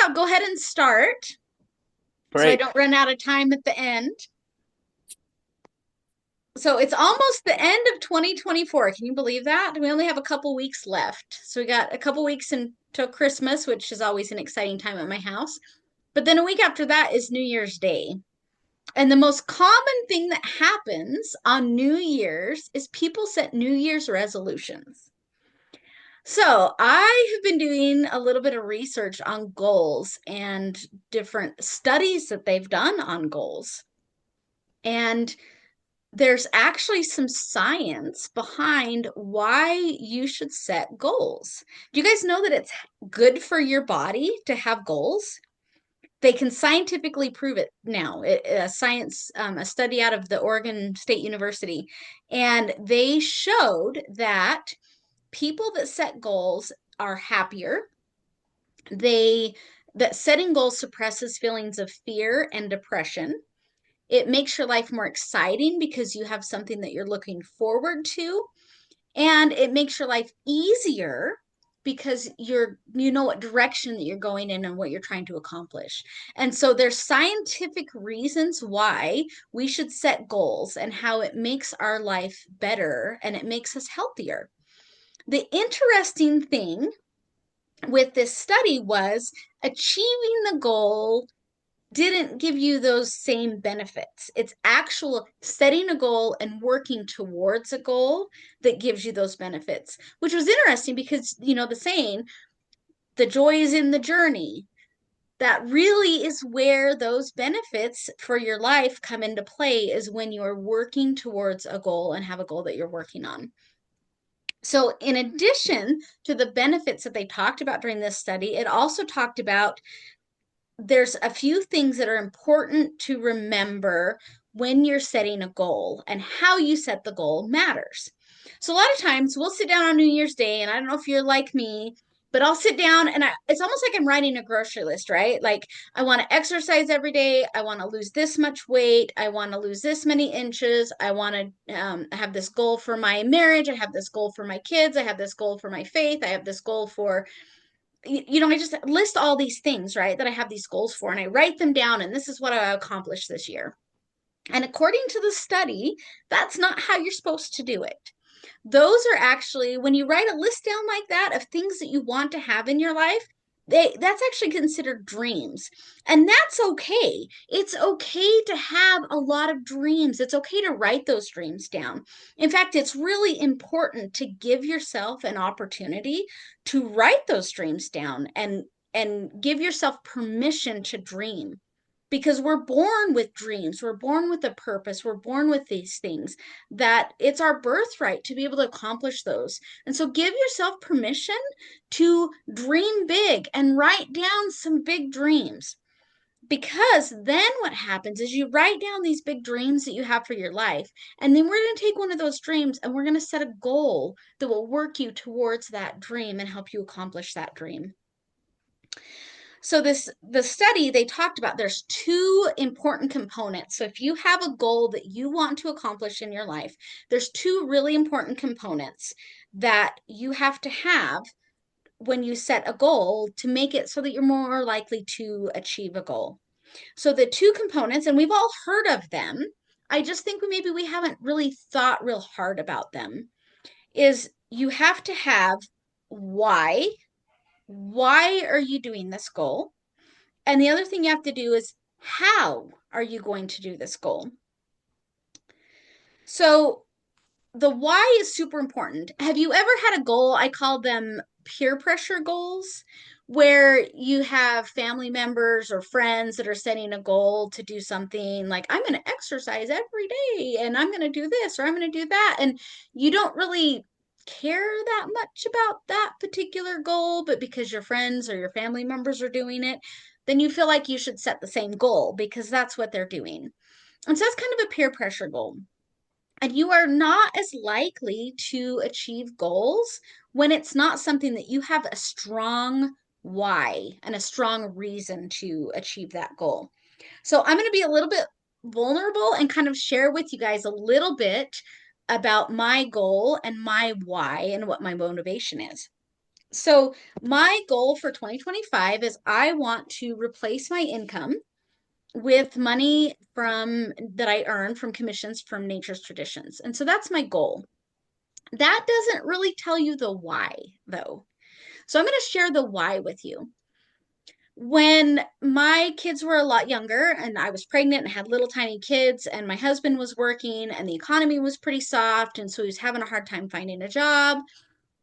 I'll go ahead and start so I Great. don't run out of time at the end. So it's almost the end of 2024. Can you believe that? We only have a couple weeks left. So we got a couple weeks until Christmas, which is always an exciting time at my house. But then a week after that is New Year's Day. And the most common thing that happens on New Year's is people set New Year's resolutions. So I have been doing a little bit of research on goals and different studies that they've done on goals. And there's actually some science behind why you should set goals. Do you guys know that it's good for your body to have goals? They can scientifically prove it now. A study out of the Oregon State University, and they showed that people that set goals are happier. They that setting goals suppresses feelings of fear and depression. It makes your life more exciting because you have something that you're looking forward to, and it makes your life easier because you know what direction that you're going in and what you're trying to accomplish. And so there's scientific reasons why we should set goals and how it makes our life better and it makes us healthier. The interesting thing with this study was achieving the goal didn't give you those same benefits. It's actual setting a goal and working towards a goal that gives you those benefits, which was interesting because, the saying, the joy is in the journey. That really is where those benefits for your life come into play, is when you're working towards a goal and have a goal that you're working on. So, in addition to the benefits that they talked about during this study, it also talked about there's a few things that are important to remember when you're setting a goal, and how you set the goal matters. So, a lot of times we'll sit down on New Year's Day, and I don't know if you're like me, but I'll sit down and it's almost like I'm writing a grocery list, right? Like, I want to exercise every day. I want to lose this much weight. I want to lose this many inches. I want to have this goal for my marriage. I have this goal for my kids. I have this goal for my faith. I have this goal for I just list all these things, right, that I have these goals for, and I write them down, and this is what I accomplished this year. And according to the study, that's not how you're supposed to do it. Those are actually, when you write a list down like that of things that you want to have in your life, that's actually considered dreams. And that's okay. It's okay to have a lot of dreams. It's okay to write those dreams down. In fact, it's really important to give yourself an opportunity to write those dreams down, and give yourself permission to dream, because we're born with dreams, we're born with a purpose, we're born with these things, that it's our birthright to be able to accomplish those. And so give yourself permission to dream big and write down some big dreams, because then what happens is you write down these big dreams that you have for your life, and then we're going to take one of those dreams and we're going to set a goal that will work you towards that dream and help you accomplish that dream. So the study, they talked about there's two important components. So if you have a goal that you want to accomplish in your life, there's two really important components that you have to have when you set a goal to make it so that you're more likely to achieve a goal. So the two components, and we've all heard of them, I just think maybe we haven't really thought real hard about them, is you have to have why. Why are you doing this goal? And the other thing you have to do is, how are you going to do this goal? So the why is super important. Have you ever had a goal? I call them peer pressure goals, where you have family members or friends that are setting a goal to do something like, I'm going to exercise every day and I'm going to do this or I'm going to do that. And you don't really care that much about that particular goal, but because your friends or your family members are doing it, then you feel like you should set the same goal because that's what they're doing. And so that's kind of a peer pressure goal. And you are not as likely to achieve goals when it's not something that you have a strong why and a strong reason to achieve that goal. So I'm going to be a little bit vulnerable and kind of share with you guys a little bit about my goal and my why and what my motivation is. So my goal for 2025 is I want to replace my income with money from that I earn from commissions from Nature's Traditions. And so that's my goal. That doesn't really tell you the why, though. So I'm going to share the why with you. When my kids were a lot younger and I was pregnant and had little tiny kids, and my husband was working and the economy was pretty soft, and so he was having a hard time finding a job.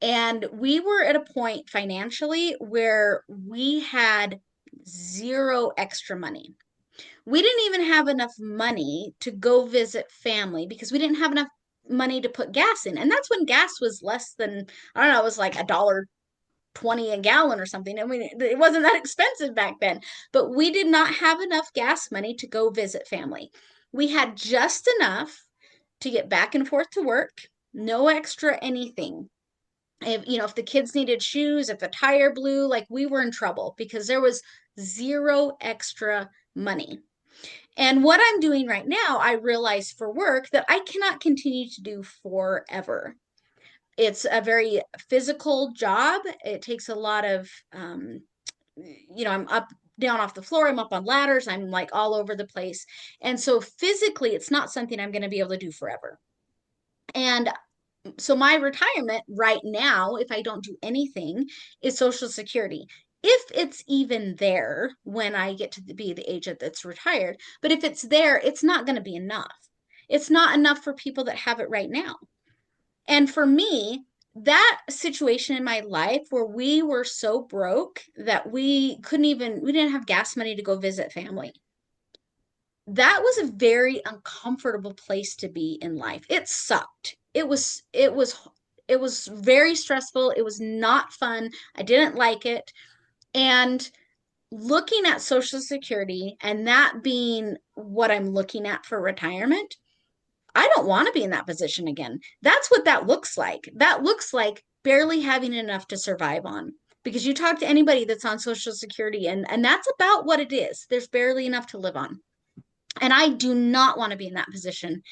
And we were at a point financially where we had zero extra money. We didn't even have enough money to go visit family because we didn't have enough money to put gas in. And that's when gas was less than, I don't know, it was like $1.20 a gallon or something. I mean, it wasn't that expensive back then, but we did not have enough gas money to go visit family. We had just enough to get back and forth to work, no extra anything. If the kids needed shoes, if the tire blew, like we were in trouble because there was zero extra money. And what I'm doing right now, I realize for work that I cannot continue to do forever. It's a very physical job. It takes a lot of, I'm up, down off the floor, I'm up on ladders, I'm like all over the place. And so physically, it's not something I'm going to be able to do forever. And so my retirement right now, if I don't do anything, is Social Security. If it's even there when I get to be the age that's retired, but if it's there, it's not going to be enough. It's not enough for people that have it right now. And for me, that situation in my life where we were so broke that we didn't have gas money to go visit family. That was a very uncomfortable place to be in life. It sucked. It was very stressful. It was not fun. I didn't like it. And looking at Social Security and that being what I'm looking at for retirement, I don't want to be in that position again. That's what that looks like. That looks like barely having enough to survive on. Because you talk to anybody that's on Social Security, and that's about what it is. There's barely enough to live on. And I do not want to be in that position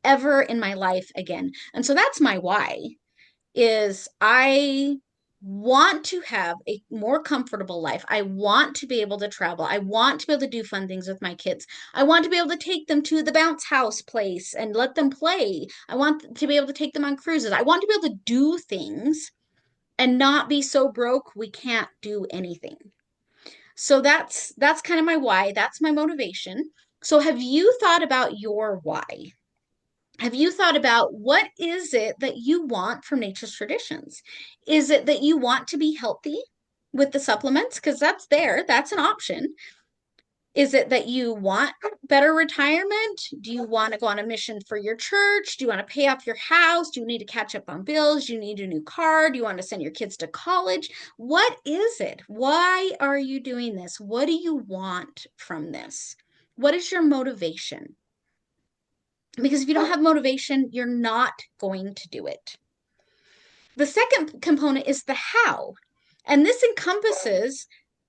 ever in my life again. And so that's my why is I want to have a more comfortable life. I want to be able to travel. I want to be able to do fun things with my kids. I want to be able to take them to the bounce house place and let them play. I want to be able to take them on cruises. I want to be able to do things and not be so broke we can't do anything. So that's kind of my why. That's my motivation. So have you thought about your why? Have you thought about what is it that you want from Nature's Traditions? Is it that you want to be healthy with the supplements? Because that's there, that's an option. Is it that you want better retirement? Do you want to go on a mission for your church? Do you want to pay off your house? Do you need to catch up on bills? Do you need a new car? Do you want to send your kids to college? What is it? Why are you doing this? What do you want from this? What is your motivation? Because if you don't have motivation, you're not going to do it. The second component is the how. And this encompasses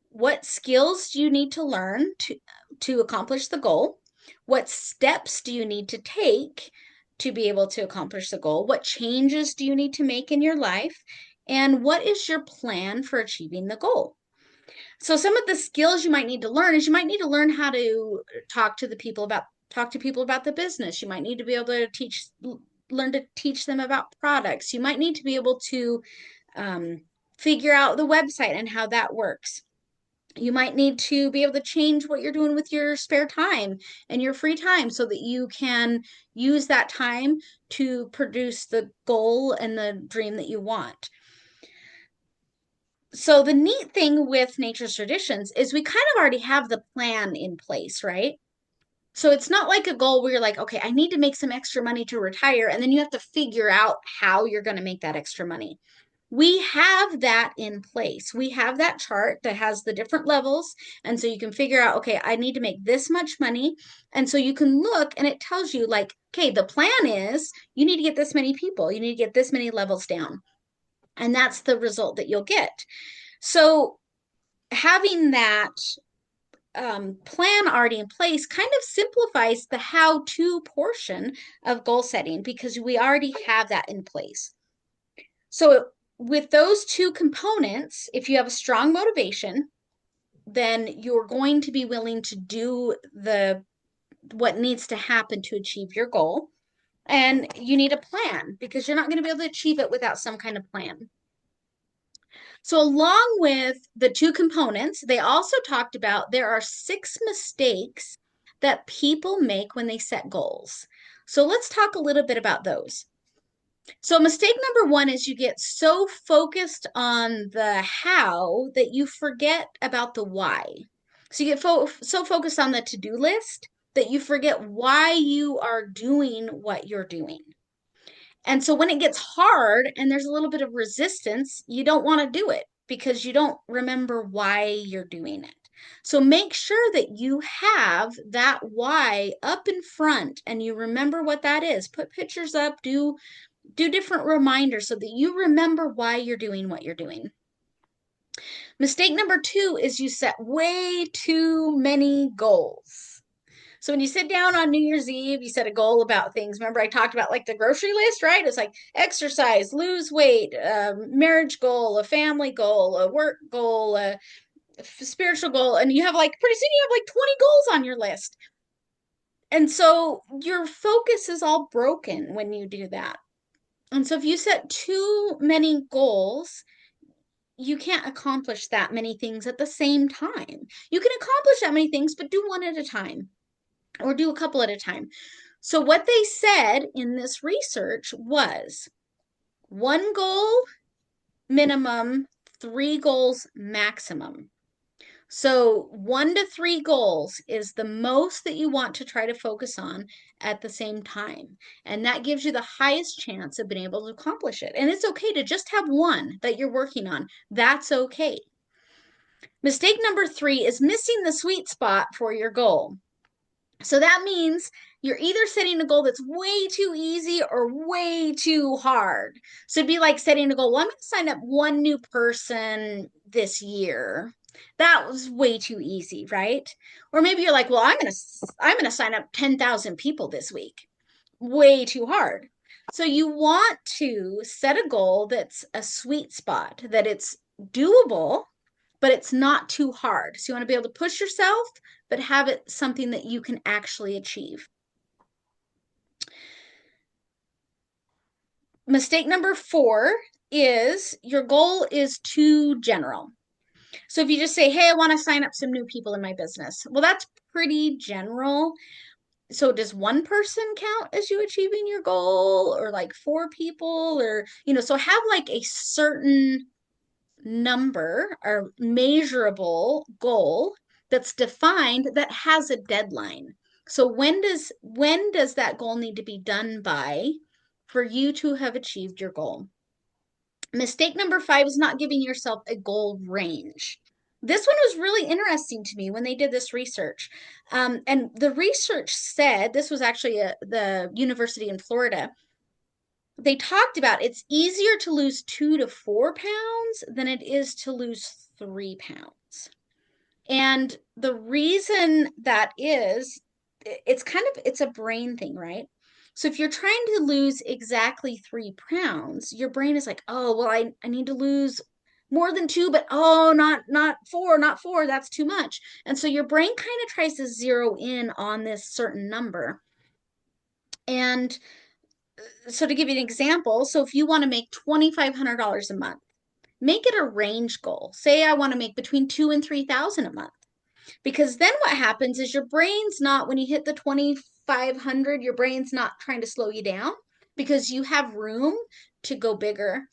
what skills do you need to learn to accomplish the goal? What steps do you need to take to be able to accomplish the goal? What changes do you need to make in your life? And what is your plan for achieving the goal? So some of the skills you might need to learn is you might need to learn how to talk to people about the business. You might need to be able to learn to teach them about products. You might need to be able to figure out the website and how that works. You might need to be able to change what you're doing with your spare time and your free time so that you can use that time to produce the goal and the dream that you want. So the neat thing with Nature's Traditions is we kind of already have the plan in place, right? So it's not like a goal where you're like, okay, I need to make some extra money to retire, and then you have to figure out how you're going to make that extra money. We have that in place. We have that chart that has the different levels. And so you can figure out, okay, I need to make this much money. And so you can look and it tells you, like, okay, the plan is you need to get this many people, you need to get this many levels down. And that's the result that you'll get. So having that plan already in place kind of simplifies the how to portion of goal setting because we already have that in place. So with those two components, if you have a strong motivation, then you're going to be willing to do what needs to happen to achieve your goal. And you need a plan because you're not going to be able to achieve it without some kind of plan. So, along with the two components, they also talked about there are 6 mistakes that people make when they set goals. So, let's talk a little bit about those. So, mistake number 1 is you get so focused on the how that you forget about the why. So, you get so focused on the to-do list that you forget why you are doing what you're doing. And so when it gets hard and there's a little bit of resistance, you don't want to do it because you don't remember why you're doing it. So make sure that you have that why up in front and you remember what that is. Put pictures up, do different reminders so that you remember why you're doing what you're doing. Mistake number 2 is you set way too many goals. So when you sit down on New Year's Eve, you set a goal about things. Remember, I talked about like the grocery list, right? It's like exercise, lose weight, marriage goal, a family goal, a work goal, a spiritual goal. And you have like, pretty soon you have like 20 goals on your list. And so your focus is all broken when you do that. And so if you set too many goals, you can't accomplish that many things at the same time. You can accomplish that many things, but do one at a time or do a couple at a time. So, what they said in this research was 1 goal minimum, 3 goals maximum. So, 1 to 3 goals is the most that you want to try to focus on at the same time. And that gives you the highest chance of being able to accomplish it. And it's okay to just have one that you're working on. That's okay. Mistake number 3 is missing the sweet spot for your goal. So that means you're either setting a goal that's way too easy or way too hard. So it'd be like setting a goal, well, I'm going to sign up 1 new person this year. That was way too easy, right? Or maybe you're like, well, I'm going to sign up 10,000 people this week. Way too hard. So you want to set a goal that's a sweet spot, that it's doable, but it's not too hard. So you want to be able to push yourself, but have it something that you can actually achieve. Mistake number 4 is your goal is too general. So if you just say, hey, I want to sign up some new people in my business, well, that's pretty general. So does 1 person count as you achieving your goal, or like 4 people, or, so have like a certain number or measurable goal that's defined that has a deadline. So when does that goal need to be done by for you to have achieved your goal? Mistake number 5 is not giving yourself a goal range. This one was really interesting to me when they did this research. And the research said, this was actually the university in Florida, they talked about it's easier to lose 2 to 4 pounds than it is to lose 3 pounds. And the reason that is, it's a brain thing, right? So if you're trying to lose exactly 3 pounds, your brain is like, oh, well, I need to lose more than 2, but oh, not 4, not 4, that's too much. And so your brain kind of tries to zero in on this certain number. And so to give you an example, so if you want to make $2,500 a month, make it a range goal. Say I want to make between 2 and 3,000 a month. Because then what happens is your brain's not, when you hit the 2,500, your brain's not trying to slow you down because you have room to go bigger.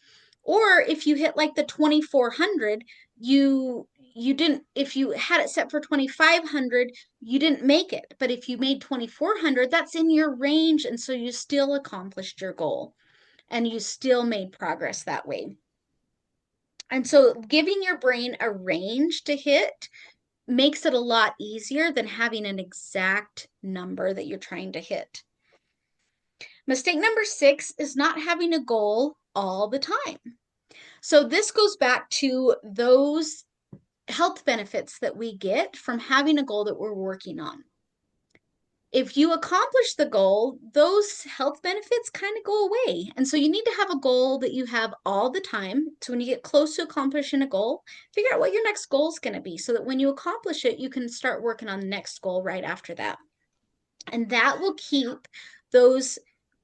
Or if you hit like the 2,400, you didn't, if you had it set for 2,500, you didn't make it. But if you made 2,400, that's in your range. And so you still accomplished your goal and you still made progress that way. And so giving your brain a range to hit makes it a lot easier than having an exact number that you're trying to hit. Mistake number 6 is not having a goal all the time. So this goes back to those health benefits that we get from having a goal that we're working on. if you accomplish the goal, those health benefits kind of go away. And so you need to have a goal that you have all the time. So when you get close to accomplishing a goal, figure out what your next goal is going to be so that when you accomplish it, you can start working on the next goal right after that. And that will keep those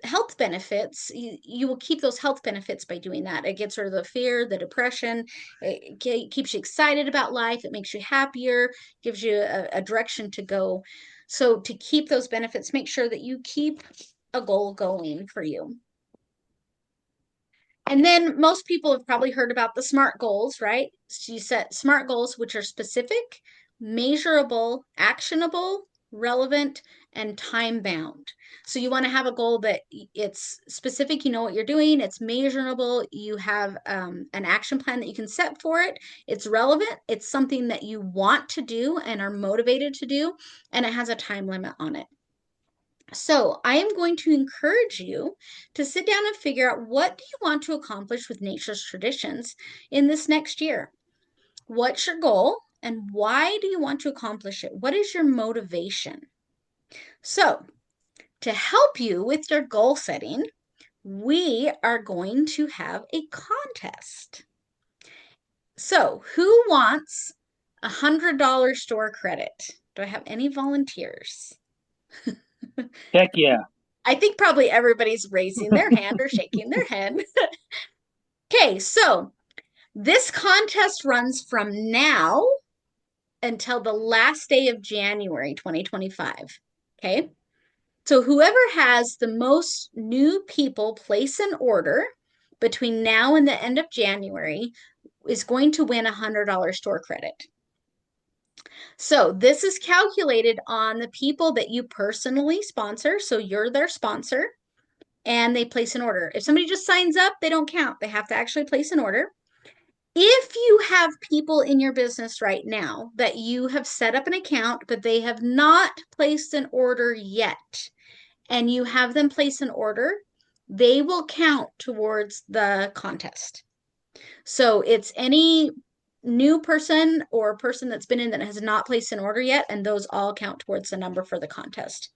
health benefits. You will keep those health benefits by doing that. It gets rid of the fear, the depression. It keeps you excited about life. It makes you happier, gives you a direction to go. So to keep those benefits, make sure that you keep a goal going for you. And then most people have probably heard about the SMART goals, right? So you set SMART goals, which are specific, measurable, actionable, relevant, and time bound. So you want to have a goal that it's specific, you know what you're doing, it's measurable, you have an action plan that you can set for it, it's relevant, it's something that you want to do and are motivated to do, and it has a time limit on it. So I am going to encourage you to sit down and figure out, what do you want to accomplish with Nature's Traditions in this next year? What's your goal and why do you want to accomplish it? What is your motivation? So to help you with your goal setting, we are going to have a contest. So who wants $100 store credit? Do I have any volunteers? Heck yeah. I think probably everybody's raising their hand or shaking their head. Okay, so this contest runs from now until the last day of January 2025. Okay, so whoever has the most new people place an order between now and the end of January is going to win a $100 store credit. So this is calculated on the people that you personally sponsor. So you're their sponsor and they place an order. If somebody just signs up, they don't count. They have to actually place an order. If you have people in your business right now that you have set up an account, but they have not placed an order yet, and you have them place an order, they will count towards the contest. So it's any new person or person that's been in that has not placed an order yet, and those all count towards the number for the contest.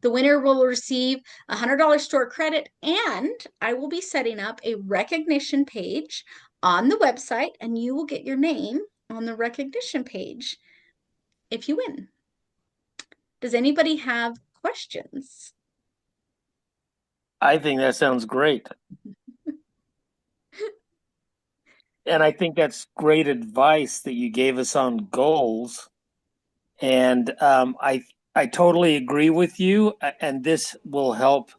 The winner will receive a $100 store credit, and I will be setting up a recognition page on the website, and you will get your name on the recognition page if you win. Does anybody have questions? I think that sounds great. And I think that's great advice that you gave us on goals. And I totally agree with you. And this will help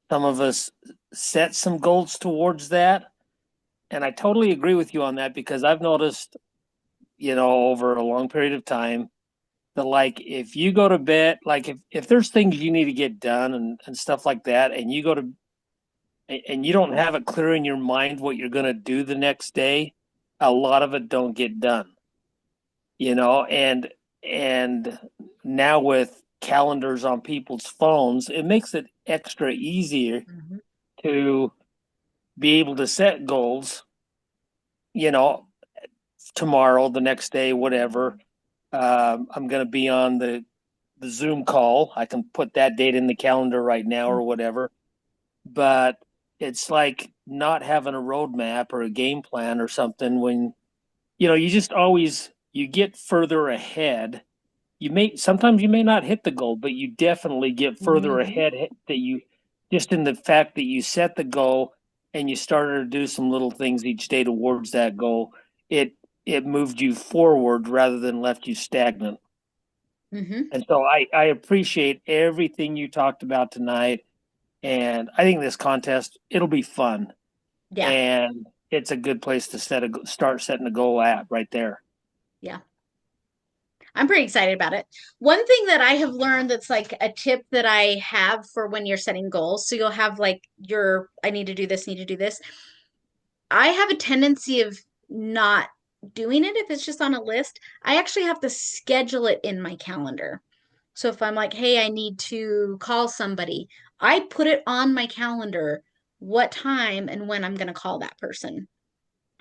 some of us set some goals towards that. And I totally agree with you on that because I've noticed, over a long period of time that like if you go to bed, like if there's things you need to get done and stuff like that, and you go to and you don't have it clear in your mind what you're going to do the next day, a lot of it don't get done. And now with calendars on people's phones, it makes it extra easier Mhm. to be able to set goals, you know, tomorrow, the next day, whatever. I'm going to be on the Zoom call. I can put that date in the calendar right now or whatever. But it's like not having a roadmap or a game plan or something when you just always you get further ahead. You may not hit the goal, but you definitely get further Mhm. ahead that you just in the fact that you set the goal and you started to do some little things each day towards that goal. It moved you forward rather than left you stagnant. Mhm. And so I appreciate everything you talked about tonight. And I think this contest, it'll be fun. Yeah. And it's a good place to start setting a goal at right there. Yeah. I'm pretty excited about it. One thing that I have learned that's like a tip that I have for when you're setting goals. So you'll have like I need to do this, need to do this. I have a tendency of not doing it if it's just on a list. I actually have to schedule it in my calendar. So if I'm like, hey, I need to call somebody, I put it on my calendar what time and when I'm going to call that person.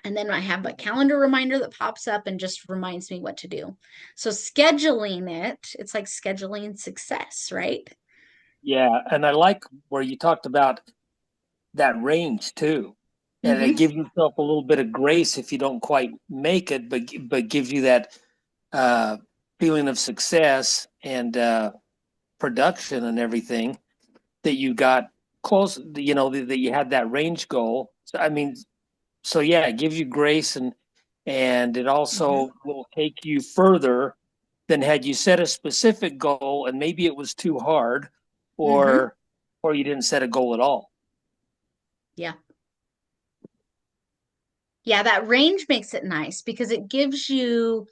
And then I have a calendar reminder that pops up and just reminds me what to do. So scheduling it's like scheduling success, right? Yeah, and I like where you talked about that range too. And it Mm-hmm. gives yourself a little bit of grace if you don't quite make it, but gives you that uh, feeling of success and production and everything that you got close. You know that you had that range goal. So I mean, so yeah, it gives you grace and it Mm-hmm. also will take you further than had you set a specific goal and maybe it was too hard, Mm-hmm. or you didn't set a goal at all. Yeah. Yeah, that range makes it nice because it gives you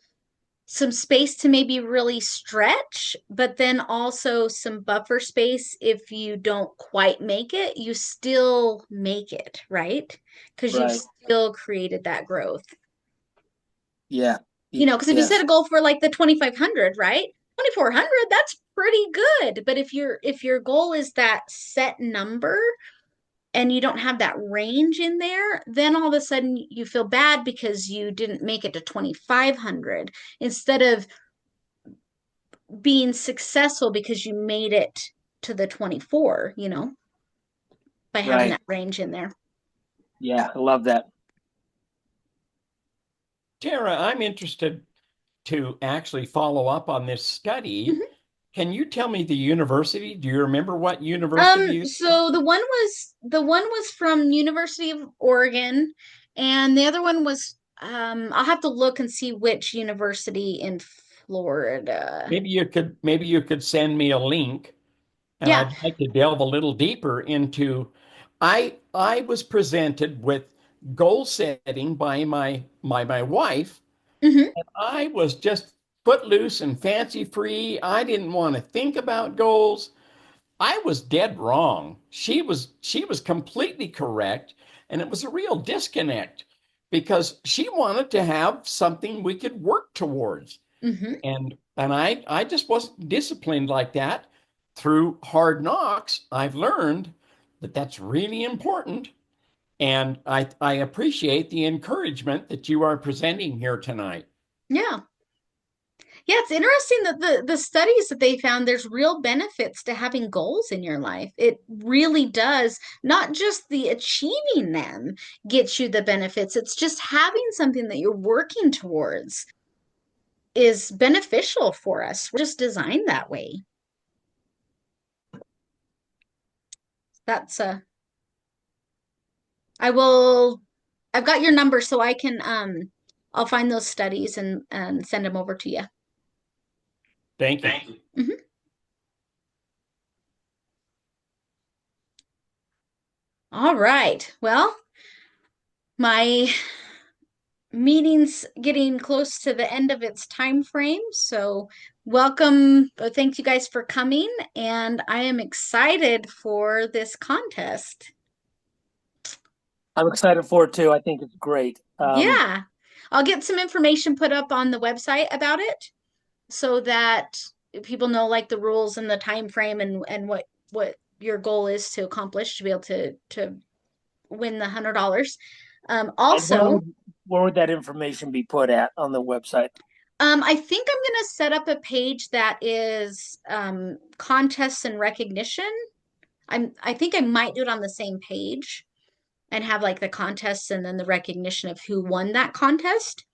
some space to maybe really stretch, but then also some buffer space if you don't quite make it, you still make it, right? Because you've Right. still created that growth. Yeah. Because if you set Yes. a goal for like the 2500, right? 2400, that's pretty good. But if your goal is that set number and you don't have that range in there, then all of a sudden you feel bad because you didn't make it to 2500 instead of being successful because you made it to the 24, by having Right. that range in there. Yeah. I love that. Tara, I'm interested to actually follow up on this study. Mhm. Can you tell me the university? Do you remember what university? So the one was from University of Oregon, and the other one was I'll have to look and see which university in Florida. Maybe you could send me a link, and Yeah. I'd like to delve a little deeper into. I was presented with goal setting by my wife. Hmm. I was just footloose and fancy free. I didn't want to think about goals. I was dead wrong. She was completely correct, and it was a real disconnect because she wanted to have something we could work towards. Hmm. And I just wasn't disciplined like that. Through hard knocks, I've learned that that's really important. And I appreciate the encouragement that you are presenting here tonight. Yeah. Yeah, it's interesting that the studies that they found there's real benefits to having goals in your life. It really does. Not just the achieving them gets you the benefits. It's just having something that you're working towards is beneficial for us. We're just designed that way. That's I will I've got your number so I can I'll find those studies and send them over to you. Thank you. Thank you. Mhm. All right. Well, my meeting's getting close to the end of its time frame, so welcome. Thank you guys for coming, and I am excited for this contest. I'm excited for it too. I think it's great. Yeah, I'll get some information put up on the website about it so that people know like the rules and the time frame and what your goal is to accomplish to be able to win the $100. And Also, where would that information be put at on the website? I think I'm going to set up a page that is contests and recognition. I think I might do it on the same page and have like the contests and then the recognition of who won that contest.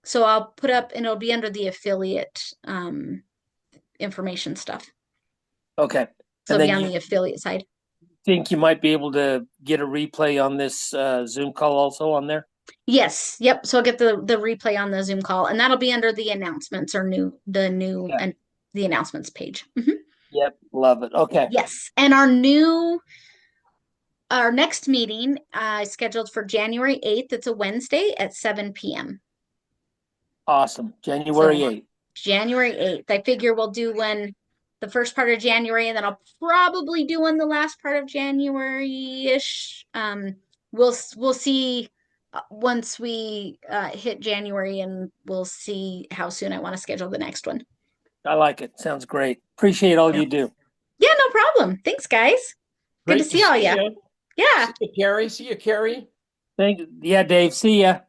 So I'll put up and it'll be under the affiliate information stuff. Okay. So And it'll be then on you the affiliate side. think you might be able to get a replay on this Zoom call also on there? Yes, yep. So I'll get the replay on the Zoom call, and that'll be under the announcements or new Yeah. and the announcements page. Mhm. Yep. Love it. Okay. Yes, and our next meeting is scheduled for January 8th. It's a Wednesday at 7 p.m. Awesome. January So 8th. January 8th. I figure we'll do one the first part of January, and then I'll probably do one the last part of January-ish. We'll see once we hit January, and we'll see how soon I want to schedule the next one. I like it. Sounds great. Appreciate all Yep. you do. Yeah, no problem. Thanks, guys. Good to Great to see all see ya. you. Yeah. See you, Carrie. See you, Carrie. Yeah, Dave. See ya.